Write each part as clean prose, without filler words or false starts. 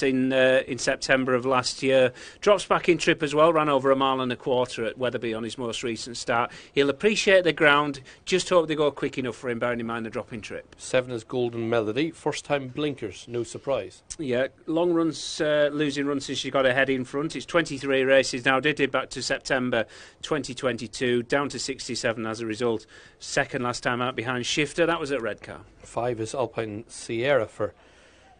that in September of last year. Drops back in trip as well, ran over 1.25 miles at Wetherby on his most recent start. He'll appreciate the ground, just hope they go quick enough for him, bearing in mind the drop in trip. 7 is Golden Melody, first time blinkers, no surprise. Yeah, long runs, losing runs since she got ahead in front. It's 23 races now, dated back to September 2022, down to 67 as a result. Second last time out behind Shifter, that was at Redcar. 5 is Alpine Sierra for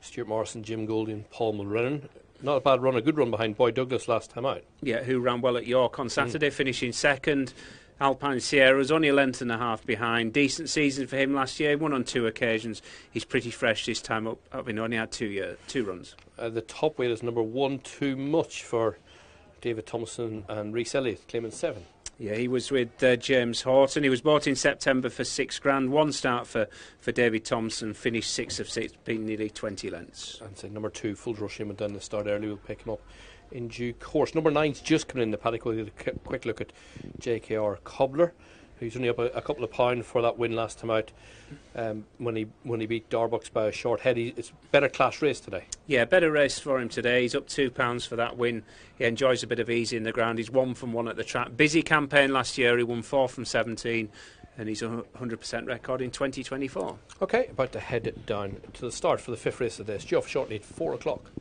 Stuart Morrison, Jim Goldie and Paul Mulrennan. Not a bad run, a good run behind Boy Douglas last time out. Yeah, who ran well at York on Saturday, finishing second. Alpine Sierra was only a length and a half behind. Decent season for him last year, won on 2 occasions. He's pretty fresh this time up, having only had 2 runs. The top weight is number 1, Too Much for David Thompson and Rhys Elliott, claiming 7. Yeah, he was with James Horton. He was bought in September for £6,000. 1 start for David Thompson. Finished 6 of 6, being nearly 20 lengths. And say number 2, Full Rush, him went down the start early. We'll pick him up in due course. Number 9's just coming in the paddock. We'll get a quick look at JKR Cobbler, who's only up a couple of pounds for that win last time out. When he beat Darbucks by a short head. It's a better class race today. Yeah, better race for him today. He's up £2 for that win. He enjoys a bit of ease in the ground. He's 1 from 1 at the track. Busy campaign last year. He won 4 from 17, and he's a 100% record in 2024. OK, about to head down to the start for the 5th race of the day. It's due off shortly at 4 o'clock.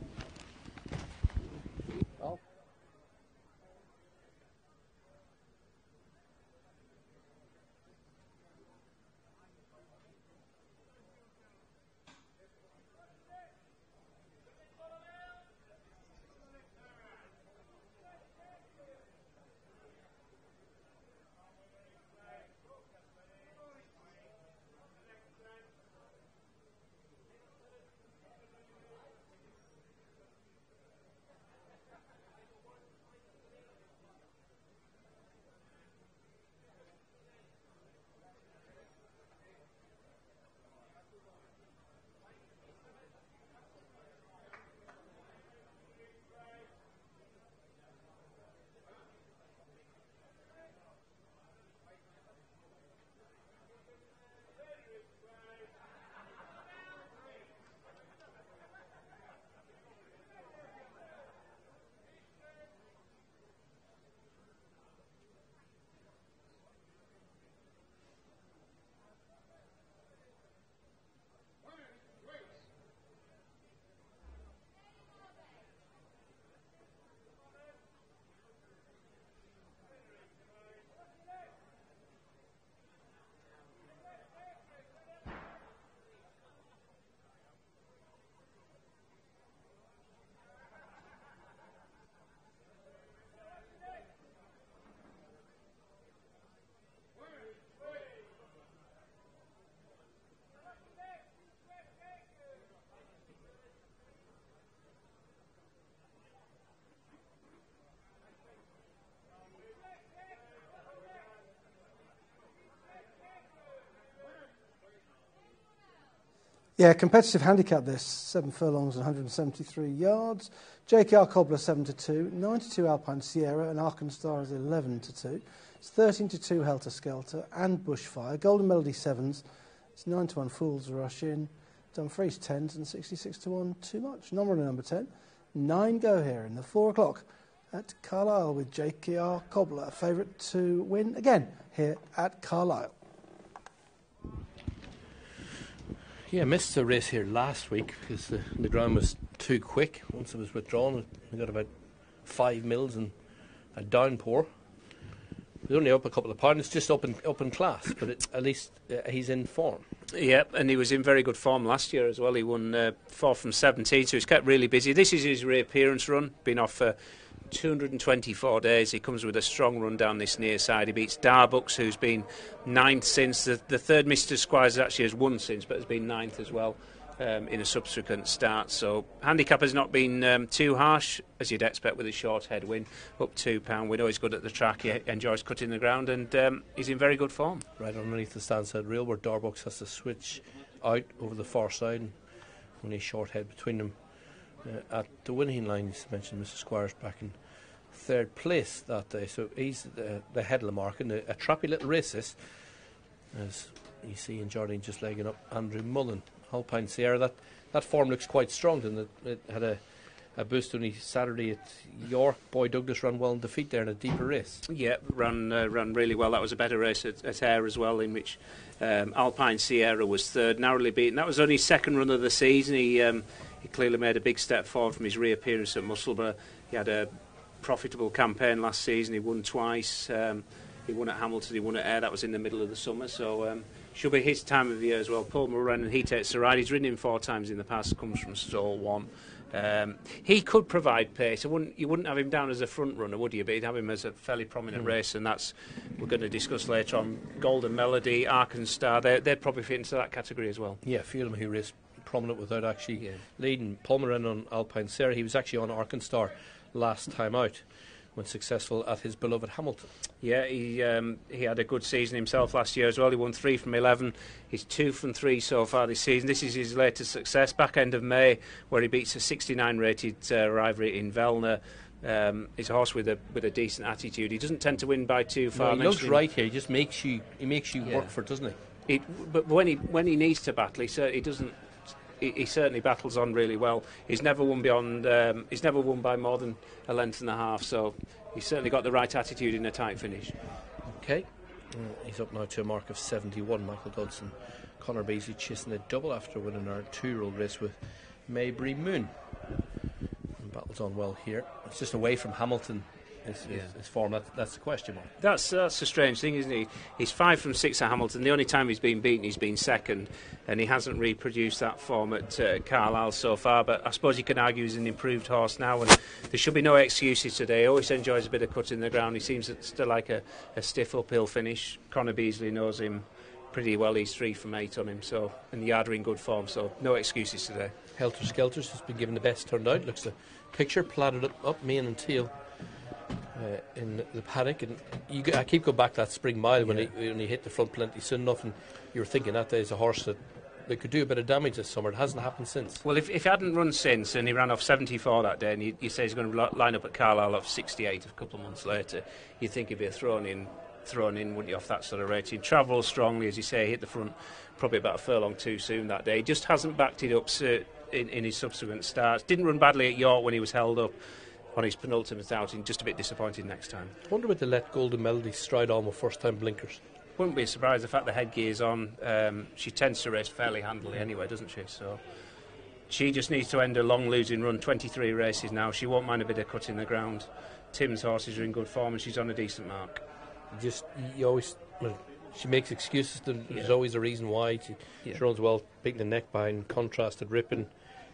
Yeah, competitive handicap this. 7 furlongs and 173 yards. JKR Cobbler 7-2, 9-2 Alpine Sierra, and Arkansas is 11-2. It's 13-2 Helter Skelter and Bushfire. Golden Melody 7s. It's 9-1 Fools Rush In. Dumfries 10s and 66-1 Too Much. Nominal number 10. 9 go here in the 4 o'clock at Carlisle with JKR Cobbler, favourite to win again here at Carlisle. Yeah, missed the race here last week because the ground was too quick. Once it was withdrawn, we got about 5 mils and a downpour. He's only up a couple of pounds. It's just up in class, but at least he's in form. Yeah, and he was in very good form last year as well. He won 4 from 17, so he's kept really busy. This is his reappearance run, been off for 224 days. He comes with a strong run down this near side. He beats Darbucks, who's been 9th since. The third Mr. Squires actually has won since, but has been 9th as well in a subsequent start. So handicap has not been too harsh, as you'd expect with a short head win. Up £2. We know he's good at the track. He enjoys cutting the ground, and he's in very good form. Right underneath the standside rail where Darbucks has to switch out over the far side, and only a short head between them. At the winning line, you mentioned Mr. Squires back in 3rd place that day, so he's the head of the mark, and a trappy little race this, as you see in Jardine just legging up Andrew Mullen. Alpine Sierra, that form looks quite strong, and it had a a boost only Saturday at York. Boy Douglas ran well in defeat there in a deeper race. Yeah, ran really well. That was a better race at Ayr as well, in which Alpine Sierra was third, narrowly beaten. That was only his second run of the season. He clearly made a big step forward from his reappearance at Musselburgh. He had a profitable campaign last season. He won twice. He won at Hamilton, he won at Ayr. That was in the middle of the summer, so should be his time of year as well. Paul Mulrennan, he takes the ride. He's ridden him 4 times in the past, comes from stall 1. He could provide pace. You wouldn't have him down as a front runner, would you? But you'd have him as a fairly prominent race, and that's we're going to discuss later on. Golden Melody, Arkansas, they'd probably fit into that category as well. Yeah, a few of them who raced prominent without actually leading. Paul Mulrennan on Alpine Sierra, he was actually on Arkansas last time out when successful at his beloved Hamilton. Yeah, he had a good season himself last year as well. He won 3 from 11. He's 2 from 3 so far this season. This is his latest success, back end of May, where he beats a 69 rated rival in Velna. He's a horse with a decent attitude. He doesn't tend to win by too far. No, he looks right here. He just makes you work for it, doesn't he? But when he needs to battle, he doesn't. He certainly battles on really well. He's never won by more than a length and a half. So he's certainly got the right attitude in a tight finish. Okay, he's up now to a mark of 71. Michael Dodson, Conor Beasley chasing a double after winning our 2-year-old race with Maybury Moon. And battles on well here. It's just away from Hamilton. His form, that's the question mark. That's a strange thing, isn't he? He's 5 from 6 at Hamilton. The only time he's been beaten, he's been second, and he hasn't reproduced that form at Carlisle so far. But I suppose you can argue he's an improved horse now, and there should be no excuses today. He always enjoys a bit of cut in the ground. He seems to like a stiff uphill finish. Conor Beasley knows him pretty well. He's 3 from 8 on him, so, and the yard are in good form, so no excuses today. Helter Skelter's has been given the best turned out. Looks the picture platted up mane and tail. In the paddock, and I keep going back to that spring mile when he hit the front plenty soon enough, and you were thinking that there's a horse that could do a bit of damage this summer. It hasn't happened since. Well, if he hadn't run since and he ran off 74 that day, and you say he's going to line up at Carlisle off 68 a couple of months later, you'd think he'd be thrown in, wouldn't you, off that sort of rate? He travelled strongly, as you say, hit the front probably about a furlong too soon that day. He just hasn't backed it up in his subsequent starts. Didn't run badly at York when he was held up on his penultimate outing. Just a bit disappointed next time. I wonder would they let Golden Melody stride on with first time blinkers. Wouldn't be surprised. The fact the headgear's on, she tends to race fairly handily anyway, doesn't she? So she just needs to end a long losing run. 23 races now. She won't mind a bit of cut in the ground. Tim's horses are in good form and she's on a decent mark. She makes excuses. There's always a reason why. She runs well, beating the neck behind, contrasted Ripon.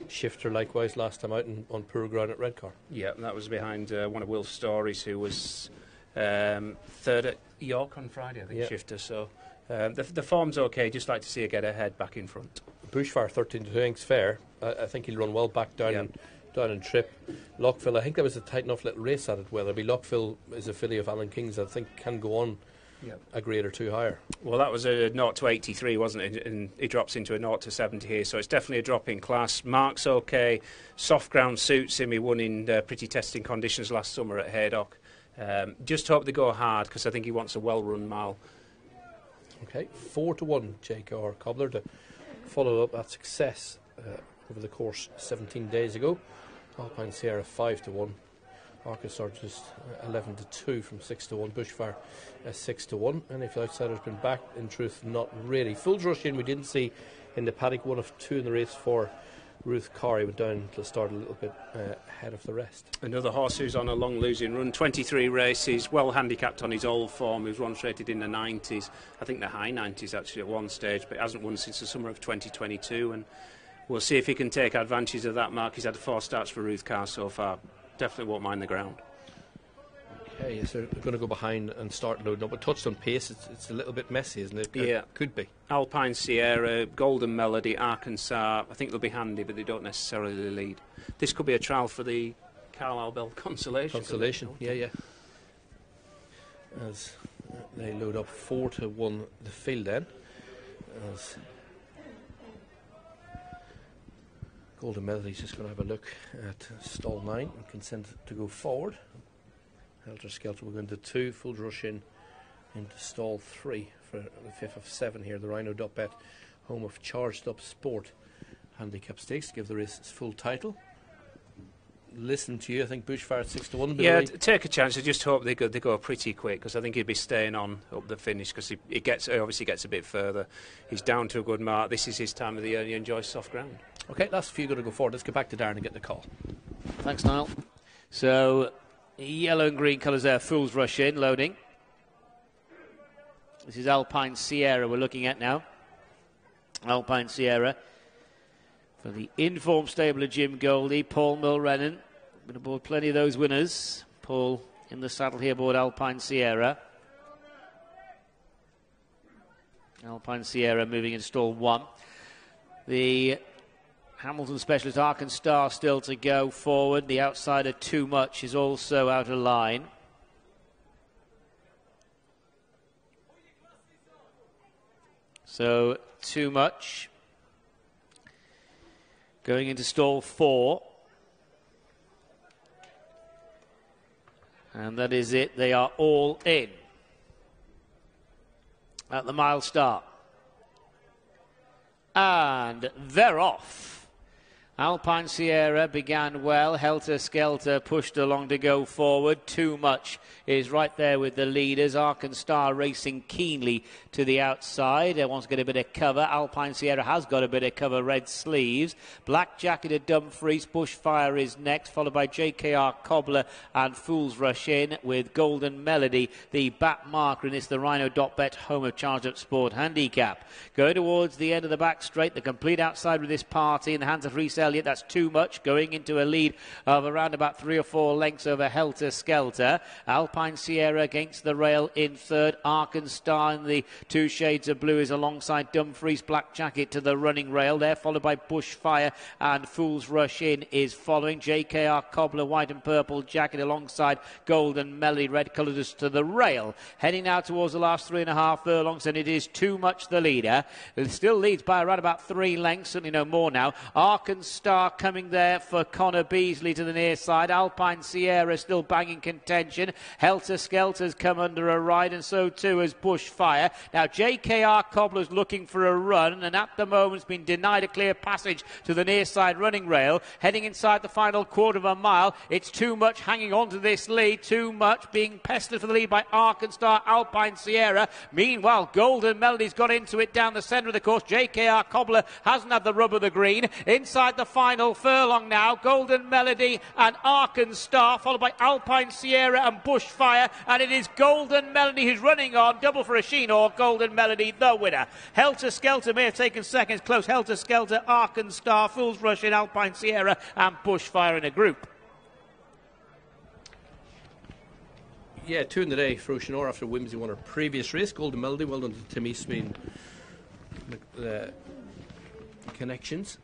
Shifter likewise last time out on poor ground at Redcar. Yeah, that was behind one of Will's Stories, who was third at York on Friday, I think. Shifter. So the form's okay. Just like to see her get her head back in front. Bushfire 13-2 fair. I think he'll run well back down and trip. Lockville, I think that was a tight enough little race at it. Weatherby. Lockville is a filly of Alan King's. I think can go on a grade or 2 higher. Well, that was a 0 to 83, wasn't it? And it drops into a 0 to 70 here, so it's definitely a drop in class. Mark's okay. Soft ground suits him. He won in pretty testing conditions last summer at Haydock. Just hope they go hard, because I think he wants a well-run mile. Okay, 4-1 J.K.R. Cobbler to follow up that success over the course 17 days ago. Alpine Sierra 5-1. Arkansas just 11-2 from 6-1. Bushfire 6-1. And if the outsider's been back, in truth, not really. Full rush in we didn't see in the paddock. 1 of 2 in the race for Ruth Carey. Went down to start a little bit ahead of the rest. Another horse who's on a long losing run. 23 races, well handicapped on his old form. He was once rated in the 90s. I think the high 90s actually at one stage, but hasn't won since the summer of 2022. And we'll see if he can take advantage of that mark. He's had 4 starts for Ruth Carr so far. Definitely won't mind the ground. Okay, so they're going to go behind and start loading up. But touched on pace, it's a little bit messy, isn't it? Yeah. Could be. Alpine Sierra, Golden Melody, Arkansas. I think they'll be handy, but they don't necessarily lead. This could be a trial for the Carlisle Bell Consolation. Yeah. As they load up 4-1 the field then. As Golden Melody's just going to have a look at stall 9 and consent to go forward. Helter Skelter will go into 2, full rush into stall 3 for the 5th of 7 here. The Rhino Duck Bet, home of Charged Up Sport Handicap Stakes, to give the race its full title. listening to you, I think Bushfire at 6-1. Yeah, take a chance. I just hope they go pretty quick, because I think he'd be staying on up the finish, because he obviously gets a bit further. He's down to a good mark. This is his time of the year, and he enjoys soft ground. Okay, last few going to go forward. Let's get back to Darren and get the call. Thanks, Niall. So, yellow and green colours there. Fool's Rush in, loading. This is Alpine Sierra we're looking at now. Alpine Sierra for the informed stable of Jim Goldie, Paul Mulrennan. Been aboard plenty of those winners. Paul in the saddle here aboard Alpine Sierra. Alpine Sierra moving in stall 1. The Hamilton specialist Arkansas still to go forward. The outsider Too Much is also out of line. So Too Much going into stall 4. And that is it. They are all in at the mile start. And they're off. Alpine Sierra began well. Helter Skelter pushed along to go forward. Too Much is right there with the leaders. Arkansas racing keenly to the outside. Wants to get a bit of cover. Alpine Sierra has got a bit of cover. Red sleeves. Black Jacketed Dumfries. Bushfire is next, followed by JKR Cobbler and Fool's Rush in with Golden Melody, the bat marker in this, the Rhino.bet home of Charged Up Sport Handicap. Going towards the end of the back straight, the complete outside with this party in the hands of Rhys Elliott. That's Too Much, going into a lead of around about 3 or 4 lengths over Helter Skelter. Alpine Sierra against the rail in third. Arkansas in the 2 shades of blue is alongside Dumfries. Black Jacket to the running rail there, followed by Bushfire, and Fool's Rush in is following. JKR Cobbler, white and purple jacket alongside Golden Melody, red colours to the rail. Heading now towards the last 3.5 furlongs, and it is Too Much the leader. It still leads by around about 3 lengths, certainly no more now. Arkansas coming there for Connor Beasley to the near side. Alpine Sierra still banging contention. Helter Skelter's come under a ride, and so too has Bushfire. Now JKR Cobbler's looking for a run, and at the moment has been denied a clear passage to the near side running rail. Heading inside the final quarter of a mile, it's Too Much hanging on to this lead. Too Much being pestered for the lead by Arkansas, Alpine Sierra. Meanwhile, Golden Melody's got into it down the centre of the course. JKR Cobbler hasn't had the rub of the green. Inside the final furlong now, Golden Melody and Arkansas, followed by Alpine Sierra and Bushfire, and it is Golden Melody who's running on. Double for a sheen, or Golden Melody the winner. Helter Skelter may have taken seconds close. Helter Skelter, Arkansas, Fool's Rush in Alpine Sierra, and Bushfire in a group. Yeah, 2 in the day for Oceanor after Whimsy won her previous race. Golden Melody, well done to Tim Eastmead. Connections.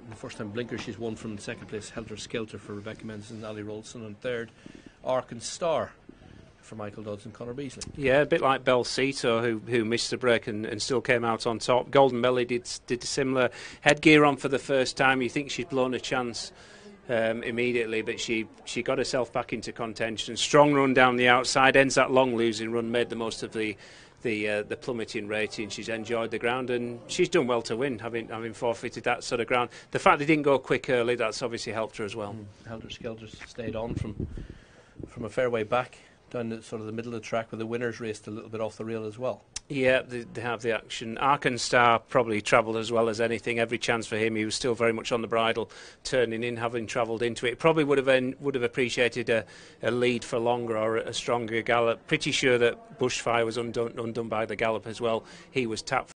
The first time blinker she's won from second place. Helter Skelter for Rebecca Mendes and Ali Rolson, and third Arkansas for Michael Dodds and Connor Beasley. Yeah, a bit like Belsito, who missed the break and still came out on top. Golden Melody did a similar headgear on for the first time. You think she'd blown a chance immediately, but she got herself back into contention. Strong run down the outside, ends that long losing run, made the most of the plummeting rating. She's enjoyed the ground, and she's done well to win, having forfeited that sort of ground. The fact they didn't go quick early, that's obviously helped her as well. Helter Skelter stayed on from a fair way back down the sort of the middle of the track, where the winners raced a little bit off the rail as well. Yeah, they have the action. Arkansas probably travelled as well as anything. Every chance for him. He was still very much on the bridle, turning in, having travelled into it. Probably would have appreciated a lead for longer, or a stronger gallop. Pretty sure that Bushfire was undone by the gallop as well. He was tapped